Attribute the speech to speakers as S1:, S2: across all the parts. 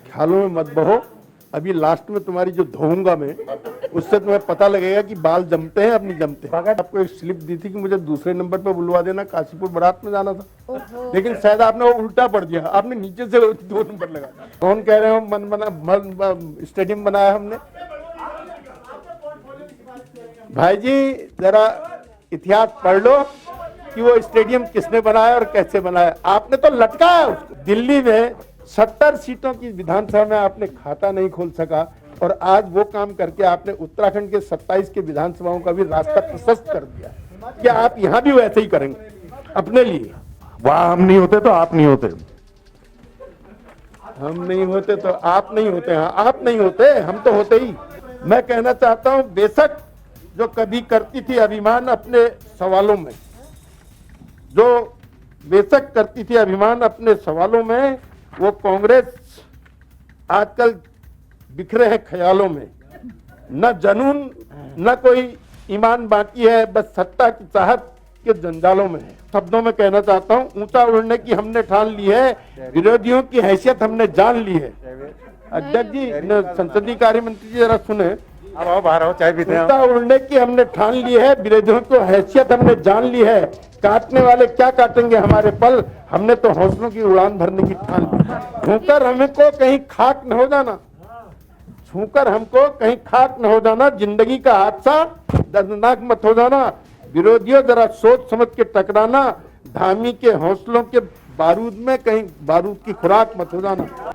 S1: ख्यालों में मत बहो। अभी लास्ट में तुम्हारी जो धोऊंगा मैं, उससे तुम्हें पता लगेगा कि बाल जमते हैं अब नहीं जमते। आपको एक स्लिप दी थी कि मुझे दूसरे नंबर पे बुलवा देना, काशीपुर बारात में जाना था, लेकिन शायद आपने वो उल्टा पढ़ दिया, आपने नीचे से 2 नंबर लगा। कौन कह रहे हो मन बना स्टेडियम बनाया हमने? भाई जी जरा इतिहास पढ़ लो कि वो स्टेडियम किसने बनाया और कैसे बनाया। आपने तो लटकाया उसको। दिल्ली में 70 सीटों की विधानसभा में आपने खाता नहीं खोल सका, और आज वो काम करके आपने उत्तराखंड के 27 के विधानसभाओं का भी रास्ता प्रशस्त कर दिया। क्या आप यहाँ भी वैसे ही करेंगे अपने लिए?
S2: वहां हम नहीं होते तो आप नहीं होते,
S1: हम नहीं होते तो आप नहीं होते। हाँ, आप नहीं होते, हम तो होते ही। मैं कहना चाहता हूं, बेशक जो कभी करती थी अभिमान अपने सवालों में, जो बेशक करती थी अभिमान अपने सवालों में, वो कांग्रेस आजकल बिखरे हैं ख्यालों में। न जुनून न कोई ईमान बाकी है, बस सत्ता की चाहत के जंजालों में है। शब्दों में कहना चाहता हूं, ऊंचा उड़ने की हमने ठान ली है, विरोधियों की हैसियत हमने जान ली है। अध्यक्ष जी, संसदीय कार्य मंत्री जी जरा सुने।
S2: अब बाहर आओ, चाय पीते हैं।
S1: ऊंचा उड़ने की हमने ठान ली है, विरोधियों की हैसियत हमने जान ली है। काटने वाले क्या काटेंगे हमारे पल, हमने तो हौसलों की उड़ान भरने की ठान ली। छूकर हमको कहीं खाक न हो जाना, छूकर हमको कहीं खाक न हो जाना, जिंदगी का हादसा दर्दनाक मत हो जाना। विरोधियों जरा सोच समझ के टकराना, धामी के हौसलों के बारूद में कहीं बारूद की खुराक मत हो जाना।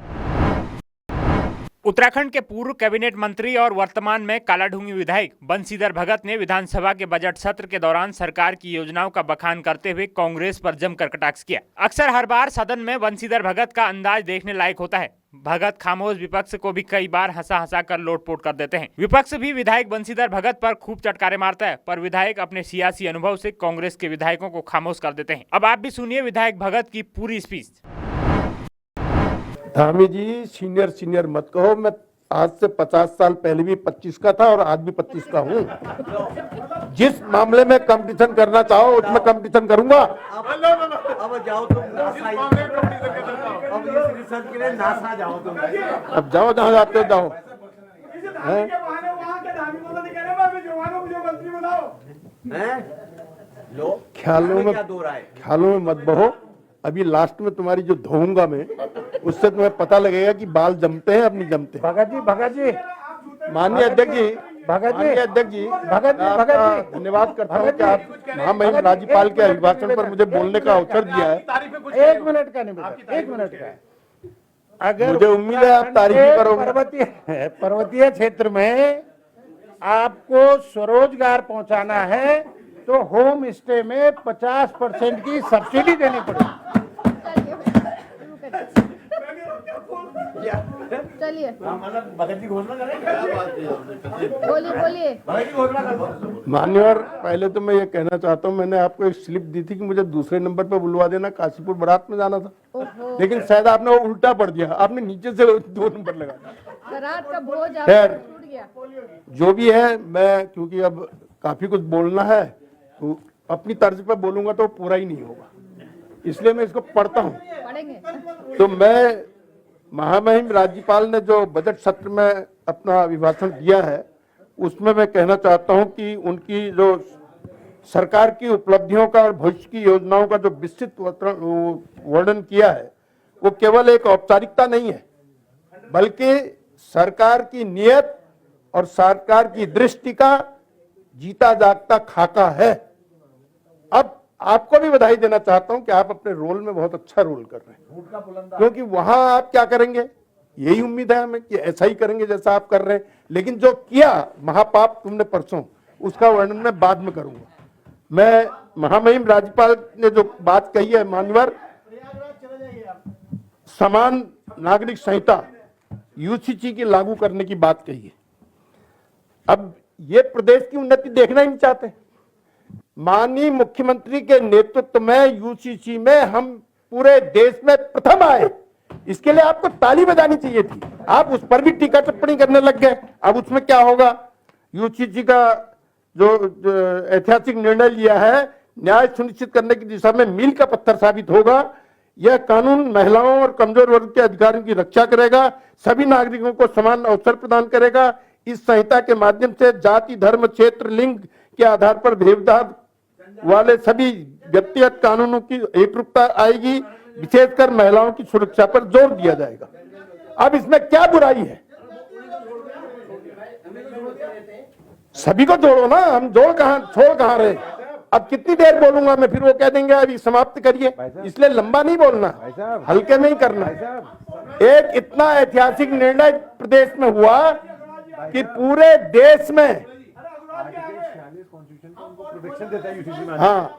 S3: उत्तराखंड के पूर्व कैबिनेट मंत्री और वर्तमान में कालाढूंगी विधायक बंशीधर भगत ने विधानसभा के बजट सत्र के दौरान सरकार की योजनाओं का बखान करते हुए कांग्रेस पर जमकर कटाक्ष किया। अक्सर हर बार सदन में बंशीधर भगत का अंदाज देखने लायक होता है। भगत खामोश विपक्ष को भी कई बार हंसा कर लोटपोट कर देते हैं। विपक्ष भी विधायक बंशीधर भगत पर खूब चटकारे मारता है, पर विधायक अपने सियासी अनुभव से कांग्रेस के विधायकों को खामोश कर देते हैं। अब आप भी सुनिए विधायक भगत की पूरी स्पीच।
S1: धामी जी, सीनियर मत कहो। मैं आज से 50 साल पहले भी 25 का था और आज भी 25 का हूँ। जिस मामले में कंपटीशन करना चाहो उसमें कंपटीशन करूंगा।
S4: अब जाओ तुम अब इस रिसर्च के लिए नासा जाओ तुम।
S1: अब जाओ जहाँ जाते हो जाओ। ख्यालों में मत बहो। अभी लास्ट में तुम्हारी जो धोऊंगा मैं, उससे तुम्हें पता लगेगा कि बाल जमते हैं अब नहीं जमते।
S2: भगत जी
S1: माननीय अध्यक्ष जी, धन्यवाद करता हूँ कि आप महामहिम राज्यपाल के अभिभाषण पर मुझे बोलने का अवसर दिया है।
S2: 1 मिनट का नहीं बेटा, 1 मिनट का। अगर
S1: मुझे उम्मीद है आप तारीफ करोगे।
S2: पर्वतीय क्षेत्र में आपको स्वरोजगार पहुंचाना है तो होम स्टे में 50% की सब्सिडी देनी पड़ेगी।
S5: चलिए
S4: भगत जी घोषणा करें।
S5: बोलिए।
S1: मान्यवर, पहले तो मैं ये कहना चाहता हूँ, मैंने आपको एक स्लिप दी थी कि मुझे दूसरे नंबर पे बुलवा देना, काशीपुर बारात में जाना था, लेकिन शायद आपने वो उल्टा पढ़ दिया, आपने नीचे से 2 नंबर लगा।
S5: बारात का भोज
S1: खैर,
S5: छूट गया।
S1: जो भी है, मैं क्योंकि अब काफी कुछ बोलना है तो अपनी तर्ज पर बोलूंगा तो पूरा ही नहीं होगा, इसलिए मैं इसको पढ़ता हूँ।
S5: पढ़ेंगे
S1: तो मैं महामहिम राज्यपाल ने जो बजट सत्र में अपना अभिभाषण दिया है, उसमें मैं कहना चाहता हूं कि उनकी जो सरकार की उपलब्धियों का और भविष्य की योजनाओं का जो विस्तृत वर्णन किया है, वो केवल एक औपचारिकता नहीं है, बल्कि सरकार की नीयत और सरकार की दृष्टि का जीता जागता खाका है। अब आपको भी बधाई देना चाहता हूं कि आप अपने रोल में बहुत अच्छा रोल कर रहे हैं, क्योंकि वहां आप क्या करेंगे, यही उम्मीद है हमें कि ऐसा ही करेंगे जैसा आप कर रहे हैं, लेकिन जो किया महापाप तुमने परसों, उसका वर्णन मैं बाद में करूंगा। मैं महामहिम राज्यपाल ने जो बात कही है, मान्यवर, समान नागरिक संहिता यूसीसी की लागू करने की बात कही है। अब ये प्रदेश की उन्नति देखना ही नहीं चाहते। माननीय मुख्यमंत्री के नेतृत्व में यूसीसी में हम पूरे देश में प्रथम आए, इसके लिए आपको ताली बजानी चाहिए थी। आप उस पर भी टीका टिप्पणी करने लग गए। अब उसमें क्या होगा, यूसीसी का जो ऐतिहासिक निर्णय लिया है, न्याय सुनिश्चित करने की दिशा में मील का पत्थर साबित होगा। यह कानून महिलाओं और कमजोर वर्ग के अधिकारों की रक्षा करेगा, सभी नागरिकों को समान अवसर प्रदान करेगा। इस संहिता के माध्यम से जाति, धर्म, क्षेत्र, लिंग के आधार पर भेदभाव वाले सभी व्यक्तिगत कानूनों की एकरूपता आएगी। विशेषकर महिलाओं की सुरक्षा पर जोर दिया जाएगा। अब इसमें क्या बुराई है? सभी को जोड़ो ना, हम छोड़ कहां रहे। अब कितनी देर बोलूंगा मैं, फिर वो कह देंगे अभी समाप्त करिए, इसलिए लंबा नहीं बोलना, हल्के में ही करना। एक इतना ऐतिहासिक निर्णय प्रदेश में हुआ कि पूरे देश में, हाँ,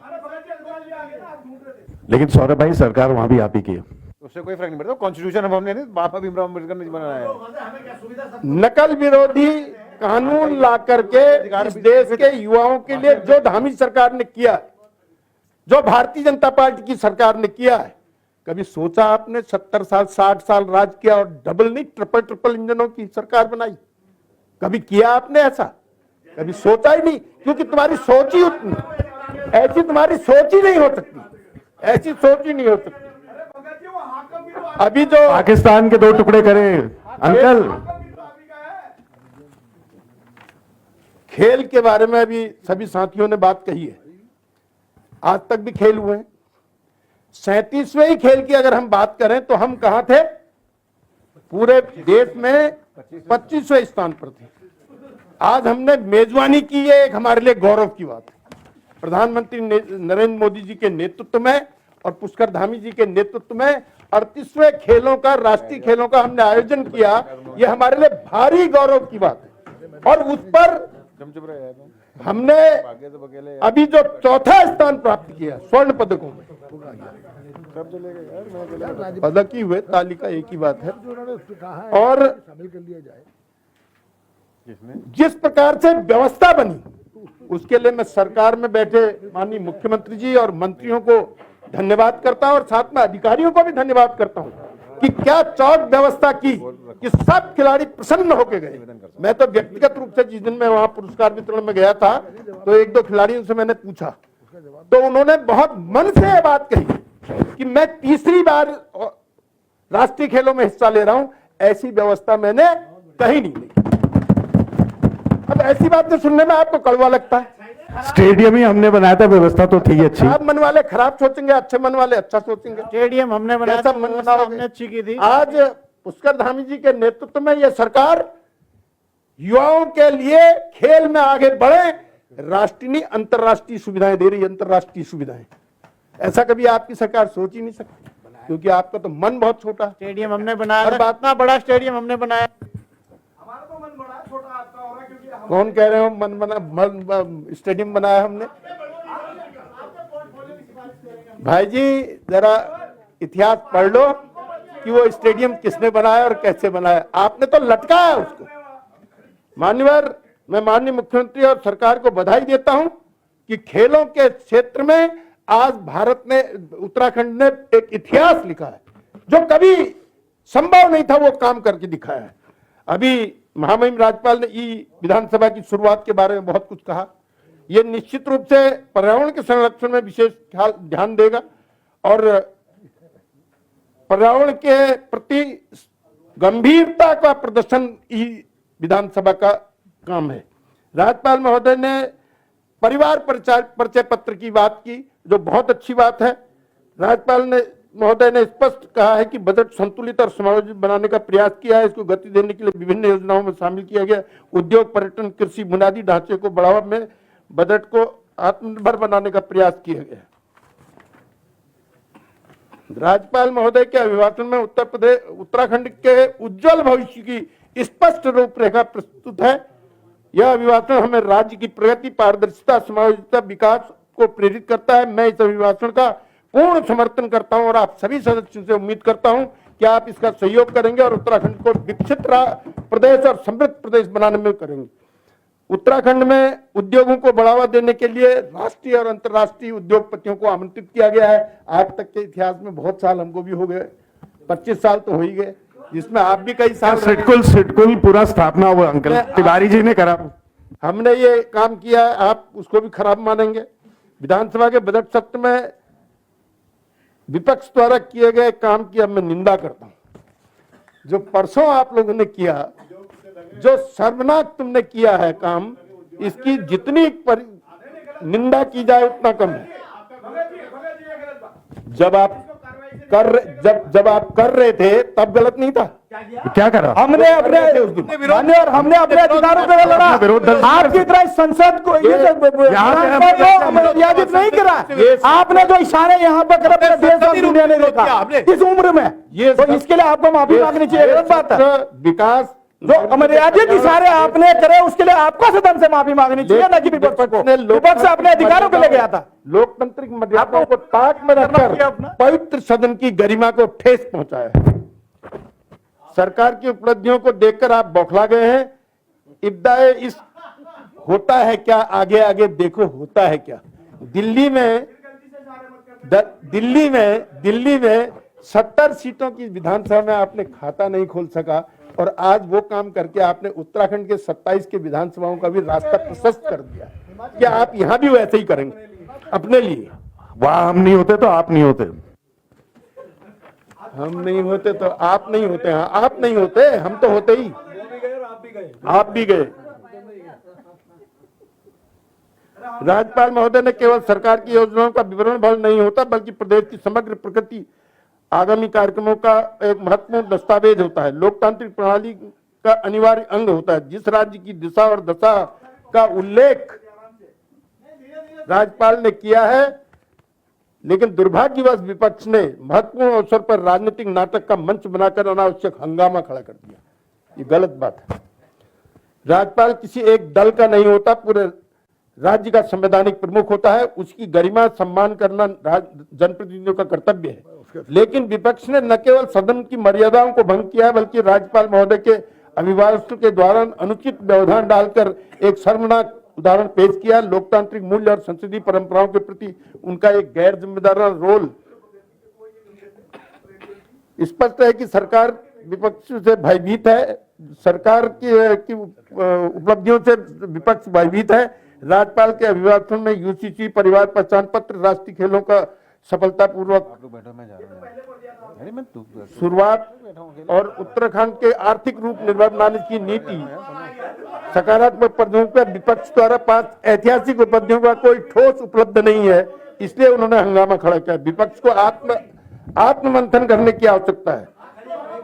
S6: लेकिन सौरभ भाई सरकार वहां भी आप ही की है।
S7: उससे कोई फर्क नहीं पड़ता। कॉन्स्टिट्यूशन हमने नहीं, बाबा भीमराव अम्बेडकर ने बनाया है।
S1: नकल विरोधी कानून ला करके इस देश के युवाओं के लिए जो धामी सरकार ने किया, जो भारतीय जनता पार्टी की सरकार ने किया है, कभी सोचा आपने? 70 साल 60 साल राज किया और डबल नहीं ट्रिपल इंजनों की सरकार बनाई? कभी किया आपने ऐसा? कभी सोचा ही नहीं, क्योंकि तुम्हारी सोच ही उतनी ऐसी, तुम्हारी सोच ही नहीं हो सकती, ऐसी सोच ही नहीं हो सकती। अभी जो
S6: पाकिस्तान के 2 टुकड़े करें अंकल,
S1: खेल के बारे में अभी सभी साथियों ने बात कही है। आज तक भी खेल हुए हैं। 37वें ही खेल की अगर हम बात करें तो हम कहां थे? पूरे देश में 25वें स्थान पर थे। आज हमने मेजबानी की, है एक हमारे लिए गौरव की बात है। प्रधानमंत्री नरेंद्र मोदी जी के नेतृत्व में और पुष्कर धामी जी के नेतृत्व में 38वें खेलों का, राष्ट्रीय खेलों का हमने आयोजन किया। यह हमारे लिए भारी गौरव की बात है। और उस पर हमने अभी जो 4था स्थान प्राप्त किया स्वर्ण पदकों में, पदक ही हुए, तालिका एक ही बात है। और जिस प्रकार से व्यवस्था बनी, उसके लिए मैं सरकार में बैठे माननीय मुख्यमंत्री जी और मंत्रियों को धन्यवाद करता हूं और साथ में अधिकारियों को भी धन्यवाद करता हूं कि क्या चौक व्यवस्था की कि सब खिलाड़ी प्रसन्न होके गए। मैं तो व्यक्तिगत रूप से जिस दिन मैं वहां पुरस्कार वितरण में गया था तो 1-2 खिलाड़ियों से मैंने पूछा, तो उन्होंने बहुत मन से यह बात कही कि मैं तीसरी बार राष्ट्रीय खेलों में हिस्सा ले रहा हूं, ऐसी व्यवस्था मैंने कहीं नहीं ली। अब ऐसी बातें सुनने में आपको कड़वा लगता है।
S6: स्टेडियम ही हमने बनाया था, व्यवस्था तो थी अच्छी।
S1: खराब मन वाले खराब सोचेंगे, अच्छे मन वाले अच्छा सोचेंगे।
S2: स्टेडियम हमने बनाया था, व्यवस्था हमने अच्छी की थी।
S1: आज पुष्कर धामी जी के नेतृत्व में यह सरकार युवाओं के लिए खेल में आगे बढ़े, राष्ट्रीय नहीं अंतर्राष्ट्रीय सुविधाएं दे रही है। अंतर्राष्ट्रीय सुविधाएं ऐसा कभी आपकी सरकार सोच ही नहीं सकती, क्योंकि आपका तो मन बहुत छोटा।
S2: स्टेडियम हमने बनाया
S1: हर
S2: था,
S1: बात
S2: इतना बड़ा स्टेडियम हमने बनाया।
S1: कौन कह रहे हो मन बना, स्टेडियम बनाया हमने? भाई जी जरा इतिहास पढ़ लो कि वो स्टेडियम किसने बनाया और कैसे बनाया। आपने तो लटकाया उसको। मान्यवर, मैं माननीय मुख्यमंत्री और सरकार को बधाई देता हूं कि खेलों के क्षेत्र में आज भारत ने, उत्तराखंड ने एक इतिहास लिखा है जो कभी संभव नहीं था, वो काम करके दिखाया है। अभी महामहिम राज्यपाल ने विधानसभा की शुरुआत के बारे में बहुत कुछ कहा। यह निश्चित रूप से पर्यावरण के संरक्षण में विशेष ध्यान देगा और पर्यावरण के प्रति गंभीरता का प्रदर्शन विधानसभा का काम है। राज्यपाल महोदय ने परिवार परिचय पत्र की बात की, जो बहुत अच्छी बात है। राज्यपाल महोदय ने स्पष्ट कहा है कि बजट संतुलित और समायोजित बनाने का प्रयास किया है। इसको गति देने के लिए विभिन्न योजनाओं में शामिल किया गया। उद्योग, पर्यटन, कृषि, बुनियादी ढांचे को बढ़ावा में बजट को आत्मनिर्भर बनाने का प्रयास किया गया। राज्यपाल महोदय के अभिभाषण में उत्तराखंड के उज्जवल भविष्य की स्पष्ट रूपरेखा प्रस्तुत है। यह अभिभाषण हमें राज्य की प्रगति, पारदर्शिता, समायोजितता, विकास को प्रेरित करता है। मैं इस अभिभाषण का पूर्ण समर्थन करता हूं और आप सभी सदस्यों से उम्मीद करता हूं कि आप इसका सहयोग करेंगे और उत्तराखंड को विकसित प्रदेश और समृद्ध प्रदेश बनाने में करेंगे। उत्तराखंड में उद्योगों को बढ़ावा देने के लिए राष्ट्रीय और अंतर्राष्ट्रीय उद्योगपतियों को आमंत्रित किया गया है। आज तक के इतिहास में बहुत साल हमको भी हो गए, 25 साल तो हो ही गए, जिसमें आप भी कई साल।
S6: सिटकुल पूरा स्थापना हुआ अंकल तिवारी जी ने करा।
S1: हमने ये काम किया, आप उसको भी खराब मानेंगे। विधानसभा के बजट सत्र में विपक्ष द्वारा किए गए काम की अब मैं निंदा करता हूं। जो परसों आप लोगों ने किया, जो शर्मनाक तुमने किया है काम, इसकी जितनी निंदा की जाए उतना कम है। जब आप कर रहे थे तब गलत नहीं था।
S6: क्या करा?
S7: हमने अपने अधिकारों पे लड़ा। आपकी तरह इस संसद को मर्यादित नहीं करा। आपने जो इशारे यहाँ पर करे पूरे देश और दुनिया ने देखा इस उम्र में, ये तो इसके लिए आपको माफी मांगनी चाहिए। गलत बात है।
S1: विकास
S7: जो अमर्यादित इशारे आपने करे उसके लिए आपको सदन से माफी मांगनी चाहिए, ना कि विपक्ष को। विपक्ष अपने अधिकारों पे ले गया था।
S1: लोकतांत्रिक मर्यादाओं को ताक में रखकर पवित्र सदन की गरिमा को ठेस पहुंचाया है। सरकार की उपलब्धियों को देखकर आप बौखला गए हैं। इब्दाए इस होता है क्या, आगे आगे देखो होता है क्या। दिल्ली में 70 सीटों की विधानसभा में आपने खाता नहीं खोल सका, और आज वो काम करके आपने उत्तराखंड के 27 के विधानसभाओं का भी रास्ता प्रशस्त कर दिया। क्या आप यहां भी वैसे ही करेंगे अपने लिए?
S6: वहां हम नहीं होते तो आप नहीं होते,
S1: हम नहीं होते तो आप नहीं होते। हाँ, आप नहीं होते, हम तो होते ही। आप भी गए। राज्यपाल महोदय ने केवल सरकार की योजनाओं का विवरण भर नहीं होता, बल्कि प्रदेश की समग्र प्रकृति आगामी कार्यक्रमों का एक महत्वपूर्ण दस्तावेज होता है। लोकतांत्रिक प्रणाली का अनिवार्य अंग होता है। जिस राज्य की दिशा और दशा का उल्लेख राज्यपाल ने किया है, लेकिन दुर्भाग्यवश विपक्ष ने महत्वपूर्ण अवसर पर राजनीतिक नाटक का मंच बनाकर अनावश्यक हंगामा खड़ा कर दिया। ये गलत बात है। राज्यपाल किसी एक दल का नहीं होता, पूरे राज्य का संवैधानिक प्रमुख होता है। उसकी गरिमा सम्मान करना जनप्रतिनिधियों का कर्तव्य है। लेकिन विपक्ष ने न केवल सदन की मर्यादाओं को भंग किया है, बल्कि राज्यपाल महोदय के अभिभाषण के द्वारा अनुचित व्यवधान डालकर एक शर्मनाक उदाहरण पेश किया। लोकतांत्रिक मूल्य और संसदीय परंपराओं के प्रति उनका एक गैर जिम्मेदाराना रोल स्पष्ट है कि सरकार विपक्ष से भयभीत है। सरकार की उपलब्धियों से विपक्ष भयभीत है। राज्यपाल के अभिभाषण में यूसीसी, परिवार पहचान पत्र, राष्ट्रीय खेलों का सफलतापूर्वक शुरुआत और उत्तराखंड के आर्थिक रूप निर्माण बनाने की नीति, सकारात्मक पहलुओं पर विपक्ष द्वारा 5 ऐतिहासिक उपलब्धियों का कोई ठोस उपलब्ध नहीं है, इसलिए उन्होंने हंगामा खड़ा किया। विपक्ष को आत्ममंथन करने की आवश्यकता है।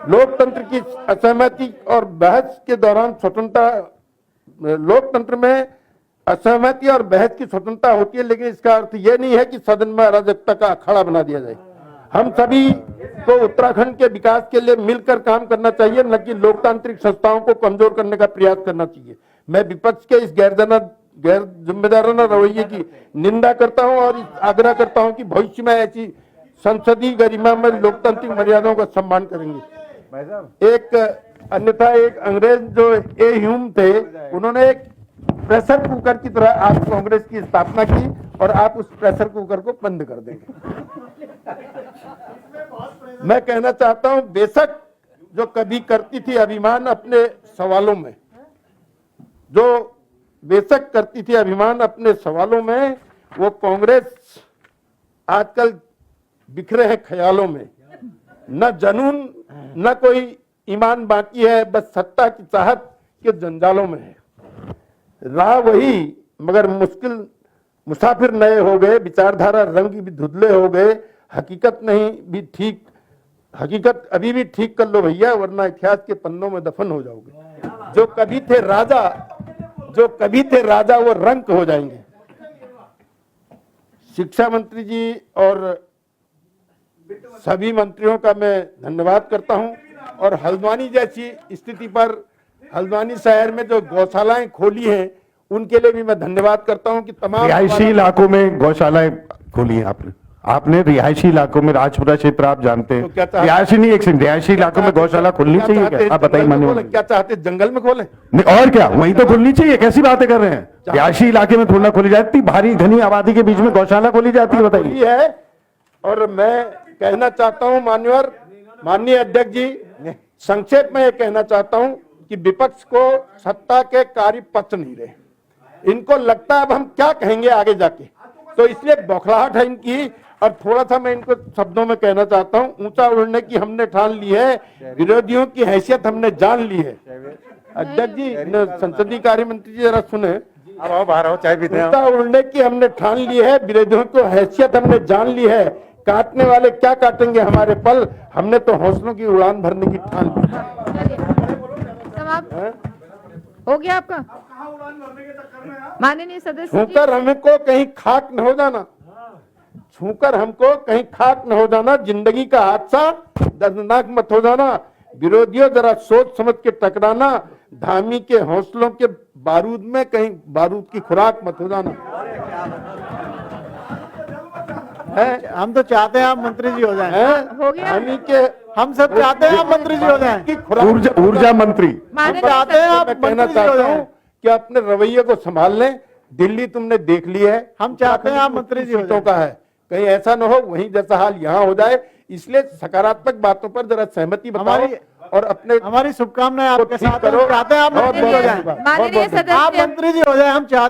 S1: लोकतंत्र की असहमति और बहस के दौरान स्वतंत्रता, लोकतंत्र में असहमति और बहस की स्वतंत्रता होती है, लेकिन इसका अर्थ यह नहीं है कि सदन में अराजकता का अखाड़ा बना दिया जाए। हम सभी को उत्तराखंड के विकास के लिए मिलकर काम करना चाहिए, न कि लोकतांत्रिक संस्थाओं को कमजोर करने का प्रयास करना चाहिए। मैं विपक्ष के इस गैर जिम्मेदाराना रवैये की निंदा करता हूं और आग्रह करता हूं कि भविष्य में ऐसी संसदीय गरिमा में लोकतांत्रिक मर्यादाओं का सम्मान करेंगे। अन्यथा एक अंग्रेज जो ए ह्यूम थे, उन्होंने एक प्रेशर कुकर की तरह आज कांग्रेस की स्थापना की, और आप उस प्रेशर कुकर को बंद कर देंगे। मैं कहना चाहता हूं, बेशक जो कभी करती थी अभिमान अपने सवालों में, वो कांग्रेस आजकल बिखरे हैं ख्यालों में। न जुनून न कोई ईमान बाकी है, बस सत्ता की चाहत के जंजालों में है। राह वही, मगर मुश्किल मुसाफिर नए हो गए, विचारधारा रंग भी धुंधले हो गए। हकीकत अभी भी ठीक कर लो भैया, वरना इतिहास के पन्नों में दफन हो जाओगे। जो कभी थे राजा वो रंक हो जाएंगे। शिक्षा मंत्री जी और सभी मंत्रियों का मैं धन्यवाद करता हूं, और हल्द्वानी जैसी स्थिति पर हल्द्वानी शहर में जो गौशालाएं खोली हैं उनके लिए भी मैं धन्यवाद करता हूं कि तमाम
S6: रिहायशी इलाकों में गौशालाएं खोली हैं आपने रिहायशी इलाकों में, राजपुरा क्षेत्र आप जानते हैं।
S1: तो
S6: रिहायशी इलाकों में गौशाला खोलनी चाहिए क्या? आप बताइए माननीय।
S1: क्या चाहते, जंगल में खोले?
S6: नहीं और क्या, वहीं तो खोलनी चाहिए। कैसी बातें कर रहे हैं? रिहायशी इलाके में थोड़ा खोली जाती, भारी घनी आबादी के बीच में गौशाला खोली जाती है, बताइए।
S1: और मैं कहना चाहता हूं माननीय अध्यक्ष जी, संक्षेप में यह कहना चाहता हूं कि विपक्ष को सत्ता के कार्य पच नहीं रहे। इनको लगता है अब हम क्या कहेंगे आगे जाके, तो इसलिए बौखलाहट है इनकी और थोड़ा सा मैं इनको शब्दों में कहना चाहता हूँ, ऊंचा उड़ने की हमने ठान ली है, विरोधियों की हैसियत हमने जान ली है। अध्यक्ष जी, संसदीय कार्य मंत्री जी जरा सुने।
S2: अब बाहर हो, चाय पीते हैं।
S1: ऊंचा उड़ने की हमने ठान ली है, विरोधियों को हैसियत हमने जान ली है। काटने वाले क्या काटेंगे हमारे पल, हमने तो हौसलों की उड़ान भरने की ठान ली।
S5: समाप्त हो गया आपका? माननीय सदस्य जी,
S1: छूकर हमको कहीं खाक न हो जाना, छूकर हमको कहीं खाक न हो जाना, जिंदगी का हादसा दर्दनाक मत हो जाना। विरोधियों जरा सोच समझ के टकराना, धामी के हौसलों के बारूद में कहीं बारूद की खुराक मत हो जाना।
S7: हम तो चाहते हैं आप मंत्री जी हो जाएं।
S5: हो गया?
S1: धामी के
S7: हम सब चाहते हैं आप मंत्री जी हो जाएं।
S1: की खुराक
S6: ऊर्जा मंत्री।
S5: माननीय
S7: चाहते हैं आप
S1: मैं कहना
S7: मंत्री जी हो
S1: चाहता
S7: जाएं।
S1: हूँ कि अपने रवैये को संभाल लें। दिल्ली तुमने देख ली है,
S7: हम चाहते हैं आप मंत्री जी हो
S1: सीटों का है, कहीं ऐसा न हो वहीं जैसा हाल यहाँ हो जाए। इसलिए सकारात्मक बातों पर जरा सहमति बताओ और अपने
S7: हमारी शुभकामनाएं आपके
S1: ठीक
S7: साथ हैं।
S1: करो।
S7: हम चाहते हैं आप
S1: बहुत
S7: मंत्री जी हो
S1: बहुत
S7: जाएं।
S1: धन्यवाद।
S5: माननीय
S7: आप
S5: सदस्य
S7: मंत्री जी हो जाएं, हम चाहते